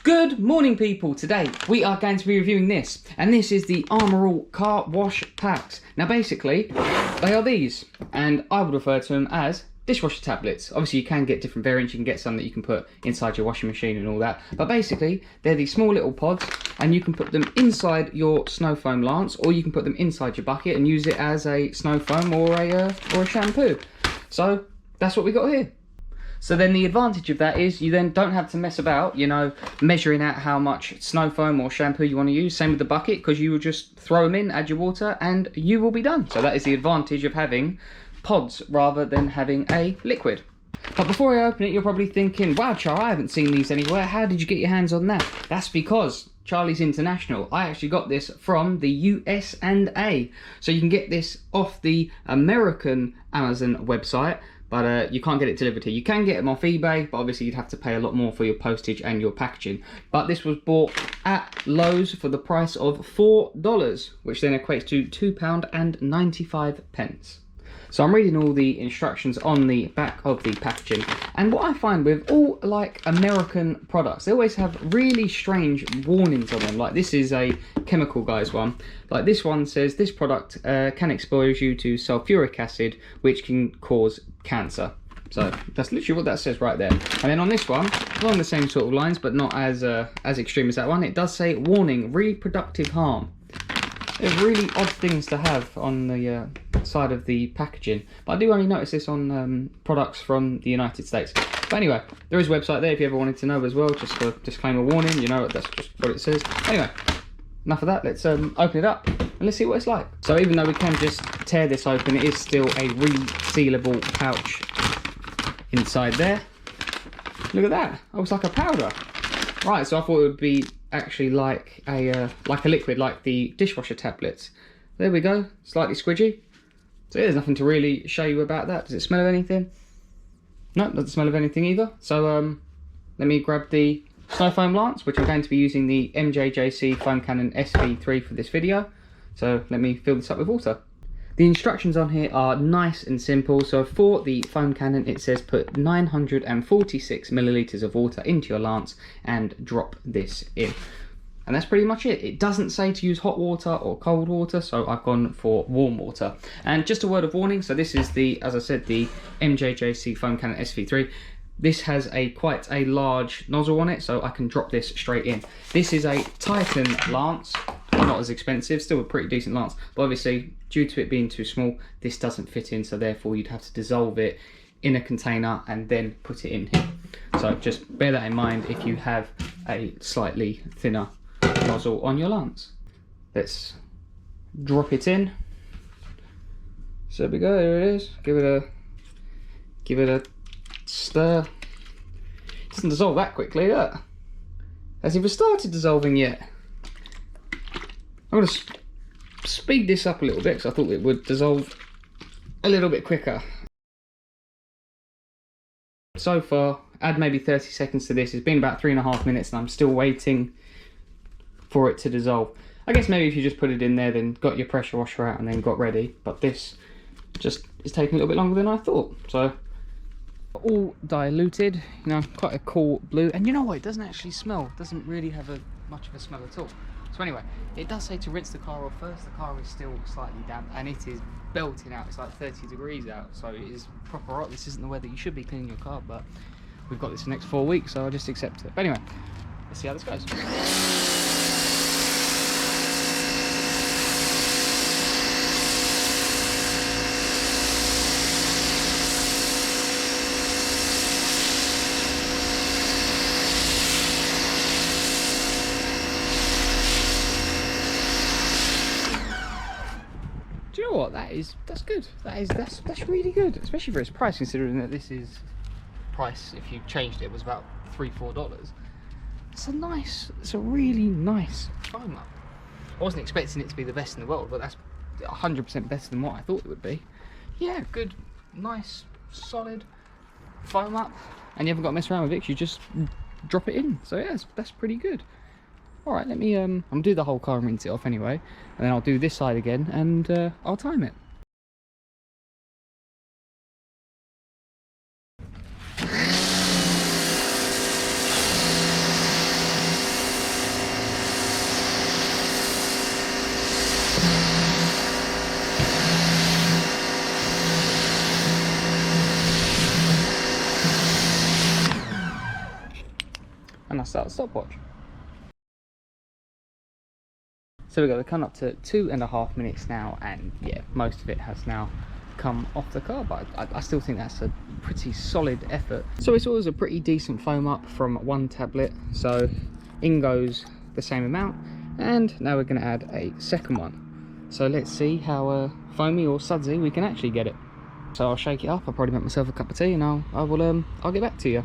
Good morning people, today we are going to be reviewing this, and this is the Armour All car wash packs. Now basically, they are these, and I would refer to them as dishwasher tablets. Obviously you can get different variants, you can get some that you can put inside your washing machine and all that, but basically they're these small little pods and you can put them inside your snow foam lance, or you can put them inside your bucket and use it as a snow foam or a shampoo. So that's what we got here. So then the advantage of that is you then don't have to mess about, you know, measuring out how much snow foam or shampoo you want to use. Same with the bucket, because you will just throw them in, add your water, and you will be done. So that is the advantage of having pods rather than having a liquid. But before I open it, you're probably thinking, wow, Char, I haven't seen these anywhere. How did you get your hands on that? That's because Charlie's International. I actually got this from the US&A. So you can get this off the American Amazon website, but you can't get it delivered here. You can get them off eBay, but obviously you'd have to pay a lot more for your postage and your packaging. But this was bought at Lowe's for the price of $4, which then equates to £2.95. So I'm reading all the instructions on the back of the packaging, and what I find with all like American products, they always have really strange warnings on them. Like this is a chemical guys one. Like this one says this product can expose you to sulfuric acid, which can cause cancer. So that's literally what that says right there. And then on this one, along the same sort of lines, but not as extreme as that one, it does say warning, reproductive harm. There's really odd things to have on the side of the packaging, but I do only notice this on products from the United States. But anyway, there is a website there if you ever wanted to know as well, just for disclaimer warning, you know, that's just what it says. Anyway, enough of that, let's open it up and let's see what it's like. So even though we can just tear this open, it is still a resealable pouch inside there. Look at that, oh, it's like a powder. Right, so I thought it would be actually like a liquid, like the dishwasher tablets. There we go, slightly squidgy. So yeah, there's nothing to really show you about that. Does it smell of anything? No, doesn't smell of anything either. So let me grab the snow foam lance, which I'm going to be using the MJJC foam cannon SV3 for this video. So let me fill this up with water. The instructions on here are nice and simple. So for the foam cannon, it says put 946 millilitres of water into your lance and drop this in. And that's pretty much it. It doesn't say to use hot water or cold water, so I've gone for warm water. And just a word of warning, so this is the, as I said, the MJJC foam cannon SV3. This has quite a large nozzle on it, so I can drop this straight in. This is a Titan lance. Not as expensive, still a pretty decent lance, but obviously due to it being too small, this doesn't fit in, so therefore you'd have to dissolve it in a container and then put it in here. So just bear that in mind if you have a slightly thinner nozzle on your lance. Let's drop it in. So there we go, there it is. Give it a stir. It doesn't dissolve that quickly, look. Hasn't even started dissolving yet. I'm going to speed this up a little bit because I thought it would dissolve a little bit quicker. So far, add maybe 30 seconds to this. It's been about 3.5 minutes and I'm still waiting for it to dissolve. I guess maybe if you just put it in there, then got your pressure washer out and then got ready. But this just is taking a little bit longer than I thought. So all diluted, you know, quite a cool blue. And you know what? It doesn't actually smell. It doesn't really have much of a smell at all. So anyway, it does say to rinse the car off first. The car is still slightly damp and it is belting out. It's like 30 degrees out, so it is proper hot. This isn't the weather you should be cleaning your car, but we've got this for the next 4 weeks, so I'll just accept it. But anyway, let's see how this goes. Do you know what? That's good. That's really good, especially for its price, considering that this is price if you changed it was about $3-4. It's a really nice foam up. I wasn't expecting it to be the best in the world, but that's 100% better than what I thought it would be. Yeah, good, nice, solid foam up, and you haven't got to mess around with it. You just drop it in. So yeah, that's pretty good. All right, let me I'm gonna do the whole car and rinse it off anyway, and then I'll do this side again and I'll time it. and I start the stopwatch. So we're coming up to 2.5 minutes now, and yeah, most of it has now come off the car, but I still think that's a pretty solid effort. So it's always a pretty decent foam up from one tablet, so in goes the same amount, and now we're going to add a second one. So let's see how foamy or sudsy we can actually get it. So I'll shake it up, I'll probably make myself a cup of tea, and I'll get back to you.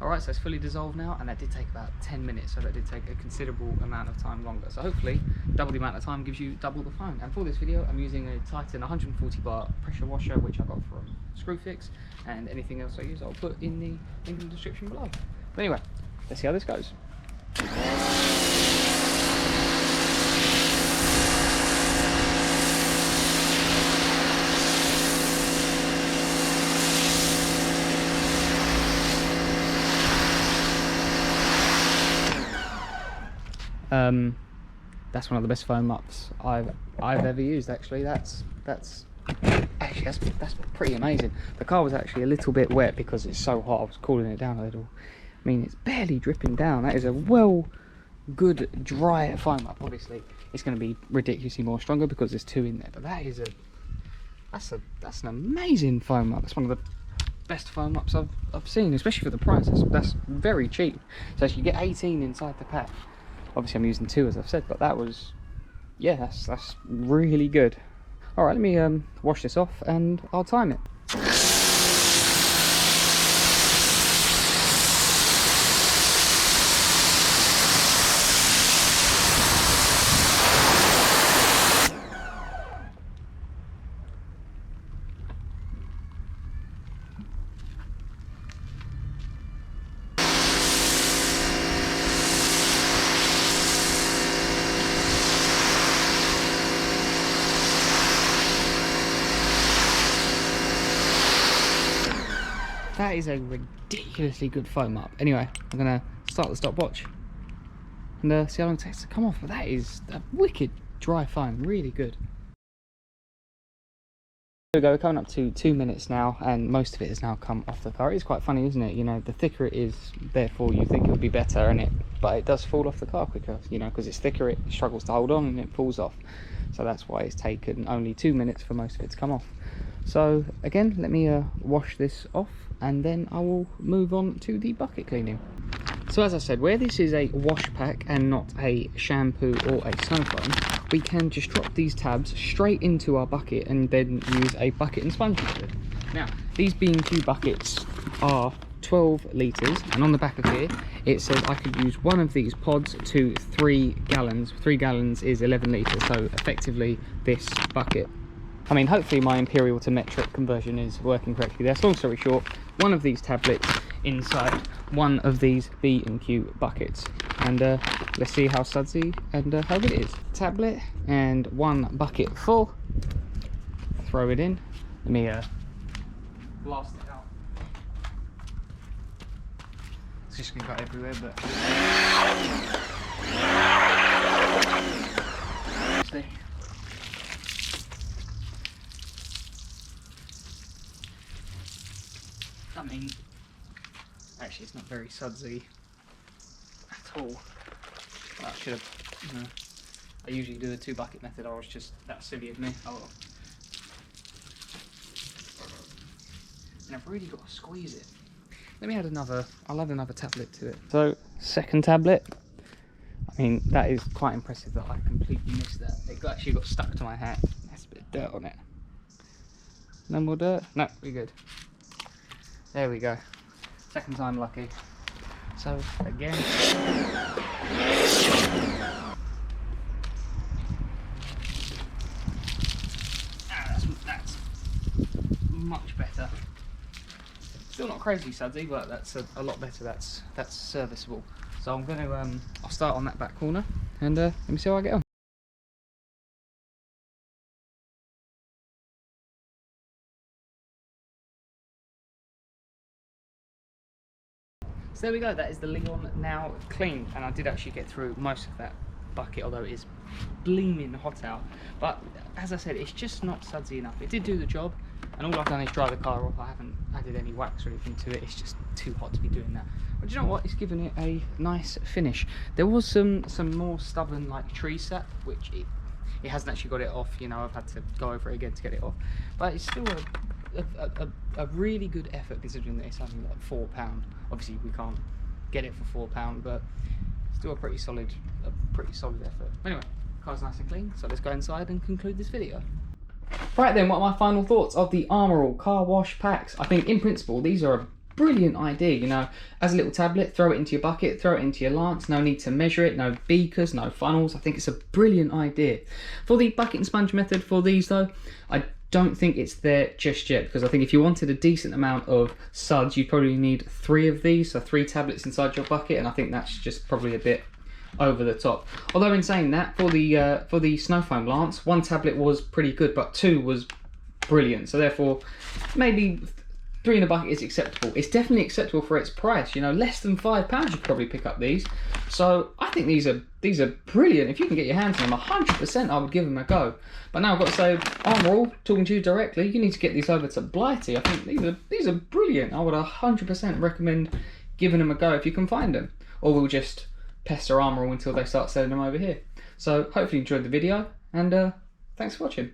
Alright, so it's fully dissolved now, and that did take about 10 minutes, so that did take a considerable amount of time longer. So hopefully, double the amount of time gives you double the foam. And for this video, I'm using a Titan 140 bar pressure washer, which I got from Screwfix, and anything else I use I'll put in the link in the description below. But anyway, let's see how this goes. That's one of the best foam ups I've ever used. Actually, that's pretty amazing. The car was actually a little bit wet because it's so hot. I was cooling it down a little. I mean, it's barely dripping down. That is a good dry foam up. Obviously, it's going to be ridiculously more stronger because there's two in there. But that's an amazing foam up. That's one of the best foam ups I've seen, especially for the price. That's very cheap. So you get 18 inside the pack. Obviously I'm using 2 as I've said, but that was, yeah, that's really good. Alright, let me wash this off and I'll time it. That is a ridiculously good foam up. Anyway, I'm going to start the stopwatch and see how long it takes to come off. But that is a wicked dry foam, really good. There we go, we're coming up to 2 minutes now, and most of it has now come off the car. It's quite funny, isn't it? You know, the thicker it is, therefore you think it would be better, but it does fall off the car quicker, you know, because it's thicker, it struggles to hold on and it falls off. So that's why it's taken only 2 minutes for most of it to come off. So again, let me wash this off, and then I will move on to the bucket cleaning. So as I said, where this is a wash pack and not a shampoo or a snow foam, we can just drop these tabs straight into our bucket and then use a bucket and sponge method. Now, these B&Q buckets are 12 litres, and on the back of here it says I could use one of these pods to 3 gallons. 3 gallons is 11 litres, so effectively this bucket. I mean, hopefully my imperial to metric conversion is working correctly there. So long story short, one of these tablets inside one of these B&Q buckets. And let's see how sudsy and how good it is. Tablet and one bucket full. Throw it in. Let me blast it out. It's just going to go everywhere, but... See? I mean, actually it's not very sudsy at all. I should have, you know, I usually do a 2 bucket method. I was just, that's silly of me. Oh. And I've really got to squeeze it. Let me add another, I'll add another tablet to it. So, second tablet. I mean, that is quite impressive that I completely missed that. It actually got stuck to my hat. There's a bit of dirt on it. No more dirt? No, we're good. There we go. Second time lucky. So again. That's much better. Still not crazy sudsy, but that's a lot better. That's serviceable. So I'm gonna I'll start on that back corner and let me see how I get on. So there we go, that is the Leon now cleaned, and I did actually get through most of that bucket, although it is gleaming hot out. But as I said, it's just not sudsy enough. It did do the job, and all I've done is dry the car off. I haven't added any wax or anything to it. It's just too hot to be doing that. But do you know what? It's given it a nice finish. There was some more stubborn like tree sap, which it hasn't actually got it off. You know, I've had to go over it again to get it off. But it's still a really good effort considering that it's only like £4. Obviously we can't get it for £4, but still a pretty solid effort. Anyway, car's nice and clean, so let's go inside and conclude this video. Right then, what are my final thoughts of the Armour All car wash packs? I think in principle these are a brilliant idea. You know, as a little tablet, throw it into your bucket, throw it into your lance, no need to measure it, no beakers, no funnels. I think it's a brilliant idea. For the bucket and sponge method for these though, I don't think it's there just yet, because I think if you wanted a decent amount of suds, you'd probably need 3 of these, so 3 tablets inside your bucket, and I think that's just probably a bit over the top. Although in saying that, for the snow foam lance, 1 tablet was pretty good, but 2 was brilliant. So therefore, maybe 3 in a bucket is acceptable. It's definitely acceptable for its price. You know, less than £5 you could probably pick up these. So I think these are brilliant. If you can get your hands on them, 100% I would give them a go. But now I've got to say, Armour All, talking to you directly, you need to get these over to Blighty. I think these are brilliant. I would 100% recommend giving them a go if you can find them. Or we'll just pester Armour All until they start selling them over here. So hopefully you enjoyed the video, and thanks for watching.